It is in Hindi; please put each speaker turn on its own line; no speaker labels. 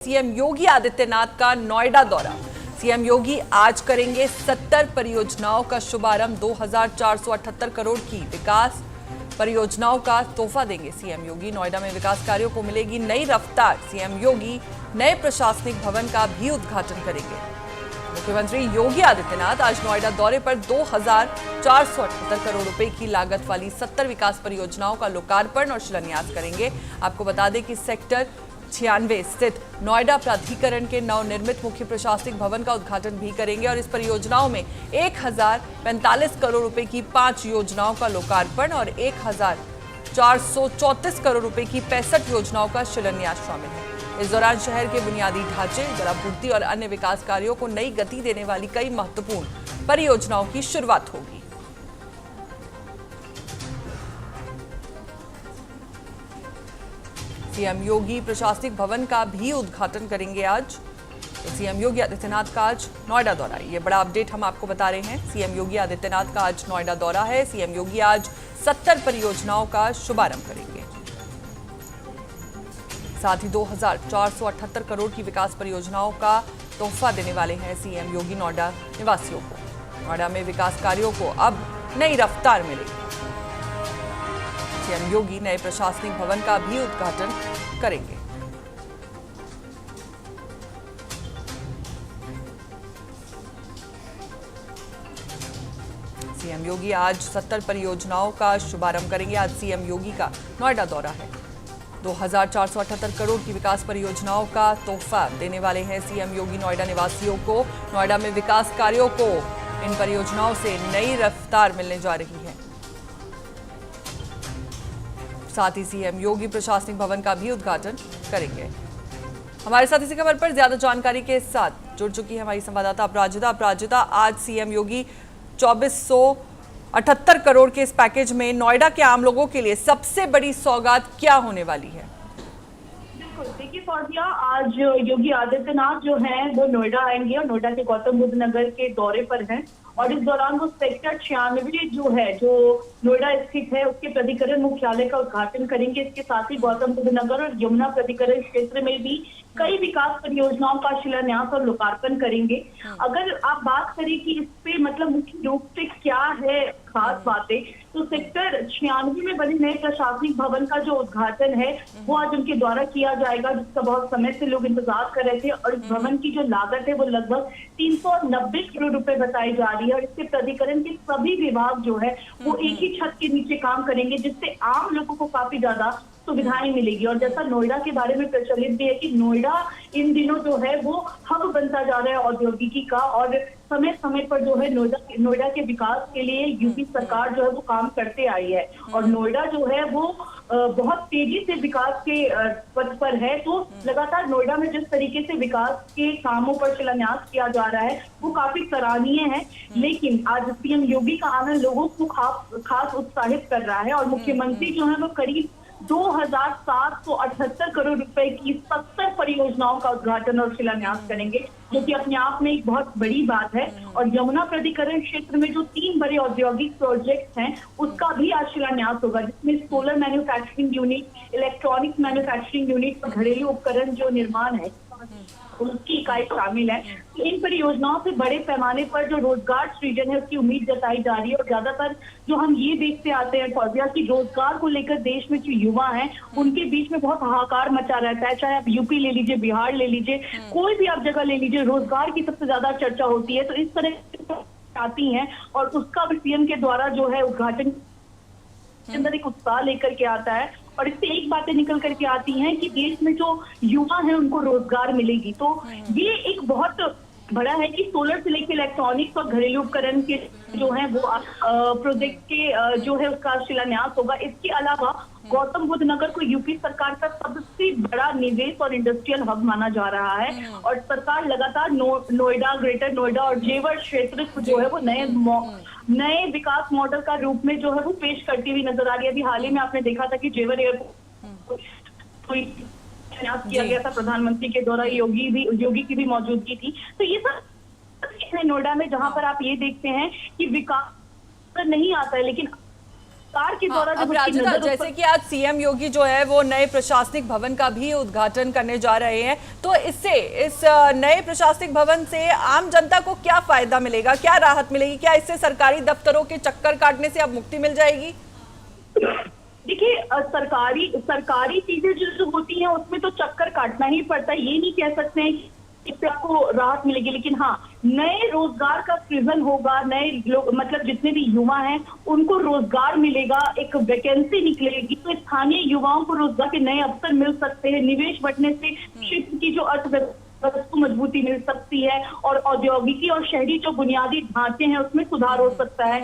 सीएम योगी आदित्यनाथ का नोएडा दौरा। सीएम योगी आज करेंगे 70 परियोजनाओं का शुभारंभ। 2478 करोड़ की विकास परियोजनाओं का तोहफा देंगे सीएम योगी। नोएडा में विकास कार्यों को मिलेगी नई रफ्तार। सीएम योगी नए प्रशासनिक भवन का भी उद्घाटन करेंगे। मुख्यमंत्री योगी आदित्यनाथ आज नोएडा दौरे पर 2478 करोड़ रुपए की लागत वाली 70 विकास परियोजनाओं का लोकार्पण और शिलान्यास करेंगे। आपको बता दें कि सेक्टर 96 स्थित नोएडा प्राधिकरण के नवनिर्मित मुख्य प्रशासनिक भवन का उद्घाटन भी करेंगे और इस परियोजनाओं में 1045 करोड़ रुपए की 5 योजनाओं का लोकार्पण और 1434 करोड़ रुपए की 65 योजनाओं का शिलान्यास शामिल है। इस दौरान शहर के बुनियादी ढांचे, जलापूर्ति और अन्य विकास कार्यों को नई गति देने वाली कई महत्वपूर्ण परियोजनाओं की शुरुआत होगी। सीएम योगी प्रशासनिक भवन का भी उद्घाटन करेंगे आज। तो सीएम योगी आदित्यनाथ का आज नोएडा दौरा, ये बड़ा अपडेट हम आपको बता रहे हैं। सीएम योगी आदित्यनाथ का आज नोएडा दौरा है। सीएम योगी आज 70 परियोजनाओं का शुभारंभ करेंगे। साथ ही 2478 करोड़ की विकास परियोजनाओं का तोहफा देने वाले हैं सीएम योगी नोएडा निवासियों को। नोएडा में विकास कार्यों को अब नई रफ्तार मिलेगी। सीएम योगी नए प्रशासनिक भवन का भी उद्घाटन करेंगे। सीएम योगी आज 70 परियोजनाओं का शुभारंभ करेंगे। आज सीएम योगी का नोएडा दौरा है। 2478 करोड़ की विकास परियोजनाओं का तोहफा देने वाले हैं सीएम योगी नोएडा निवासियों को। नोएडा में विकास कार्यों को इन परियोजनाओं से नई रफ्तार मिलने जा रही है। साथ ही सीएम योगी प्रशासनिक भवन का भी उद्घाटन करेंगे। हमारे साथ इसी खबर पर ज्यादा जानकारी के साथ जुड़ चुकी है हमारी संवाददाता अपराजिता। आज सीएम योगी 2478 करोड़ के इस पैकेज में नोएडा के आम लोगों के लिए सबसे बड़ी सौगात क्या होने वाली है?
देखिए फौजिया, आज योगी आदित्यनाथ जो हैं वो नोएडा आएंगे और नोएडा के गौतम बुद्ध नगर के दौरे पर हैं और इस दौरान वो सेक्टर 96 जो है, जो नोएडा स्थित है, उसके प्राधिकरण मुख्यालय का उद्घाटन करेंगे। इसके साथ ही गौतम बुद्ध नगर और यमुना प्राधिकरण क्षेत्र में भी कई विकास परियोजनाओं का शिलान्यास और लोकार्पण करेंगे। अगर आप बात करें कि इस पे मतलब मुख्य रूप से क्या है खास बातें, तो सेक्टर 96 में बने नए प्रशासनिक भवन का जो उद्घाटन है वो आज उनके द्वारा किया जाएगा, जिसका बहुत समय से लोग इंतजार कर रहे थे। और इस भवन की जो लागत है वो लगभग 390 करोड़ रुपए बताई जा रही है और इससे प्राधिकरण के सभी विभाग जो है वो एक ही छत के नीचे काम करेंगे, जिससे आम लोगों को काफी ज्यादा सुविधाएं मिलेगी। और जैसा नोएडा के बारे में प्रचलित भी है कि नोएडा इन दिनों जो है वो हब बनता जा रहा है औद्योगिकी का और समय समय पर जो है नोएडा के विकास के लिए यूपी सरकार जो है वो काम करते आई है और नोएडा जो है वो बहुत तेजी से विकास के पथ पर है। तो लगातार नोएडा में जिस तरीके से विकास के कामों पर शिलान्यास किया जा रहा है वो काफी सराहनीय है। लेकिन आज सीएम योगी का आना लोगों को खास उत्साहित कर रहा है और मुख्यमंत्री जो है वो करीब 2778 करोड़ रुपए की 70 परियोजनाओं का उद्घाटन और शिलान्यास करेंगे, जो कि अपने आप में एक बहुत बड़ी बात है। और यमुना प्राधिकरण क्षेत्र में जो 3 बड़े औद्योगिक प्रोजेक्ट हैं उसका भी आज शिलान्यास होगा, जिसमें solar manufacturing unit, electronics manufacturing unit और घरेलू उपकरण जो निर्माण है उसकी इकाई शामिल है। इन परियोजनाओं से बड़े पैमाने पर जो रोजगार सृजन है उसकी उम्मीद जताई जा रही है और ज्यादातर जो हम ये देखते आते हैं फौजिया की रोजगार को लेकर देश में जो युवा हैं उनके बीच में बहुत हाहाकार मचा रहता है। चाहे आप यूपी ले लीजिए, बिहार ले लीजिए, कोई भी आप जगह ले लीजिए, रोजगार की सबसे ज्यादा चर्चा होती है। तो इस तरह आती है और उसका भी सीएम के द्वारा जो है उद्घाटन के अंदर एक उत्साह लेकर के आता है और इससे एक बातें निकल करके आती हैं कि देश में जो युवा है उनको रोजगार मिलेगी। तो ये एक बहुत बड़ा है कि सोलर से लेकर इलेक्ट्रॉनिक्स और घरेलू उपकरण के जो है वो प्रोजेक्ट के जो है उसका शिलान्यास होगा। इसके अलावा गौतम बुद्ध नगर को यूपी सरकार का सबसे बड़ा निवेश और इंडस्ट्रियल हब माना जा रहा है और सरकार लगातार नोएडा, ग्रेटर नोएडा और जेवर क्षेत्र को जो है वो नए विकास मॉडल का रूप में जो है वो पेश करती हुई नजर आ रही है। अभी हाल ही में आपने देखा था कि जेवर एयरपोर्ट शिलान्यास किया गया था प्रधानमंत्री के द्वारा, योगी की भी मौजूदगी थी। तो ये सब नोएडा में जहां पर आप ये देखते हैं कि विकास नहीं आता है लेकिन कार के द्वारा जब
अब
उसकी
राधिका,
नजर उस
जैसे
पर-
कि आज सीएम योगी जो है वो नए प्रशासनिक भवन का भी उद्घाटन करने जा रहे हैं, तो इससे इस नए प्रशासनिक भवन से आम जनता को क्या फायदा मिलेगा, क्या राहत मिलेगी? क्या इससे सरकारी दफ्तरों के चक्कर काटने से अब मुक्ति मिल जाएगी?
देखिए, सरकारी चीजें जो होती हैं उसमें तो चक्कर काटना ही पड़ता है, ये नहीं कह सकते हैं कि इससे आपको राहत मिलेगी, लेकिन हाँ, नए रोजगार का सृजन होगा, नए लोग मतलब जितने भी युवा हैं उनको रोजगार मिलेगा, एक वैकेंसी निकलेगी, तो स्थानीय युवाओं को रोजगार के नए अवसर मिल सकते हैं। निवेश बढ़ने से क्षेत्र की जो अर्थव्यवस्था को मजबूती मिल सकती है और औद्योगिकी और शहरी जो बुनियादी ढांचे हैं उसमें सुधार हो सकता है।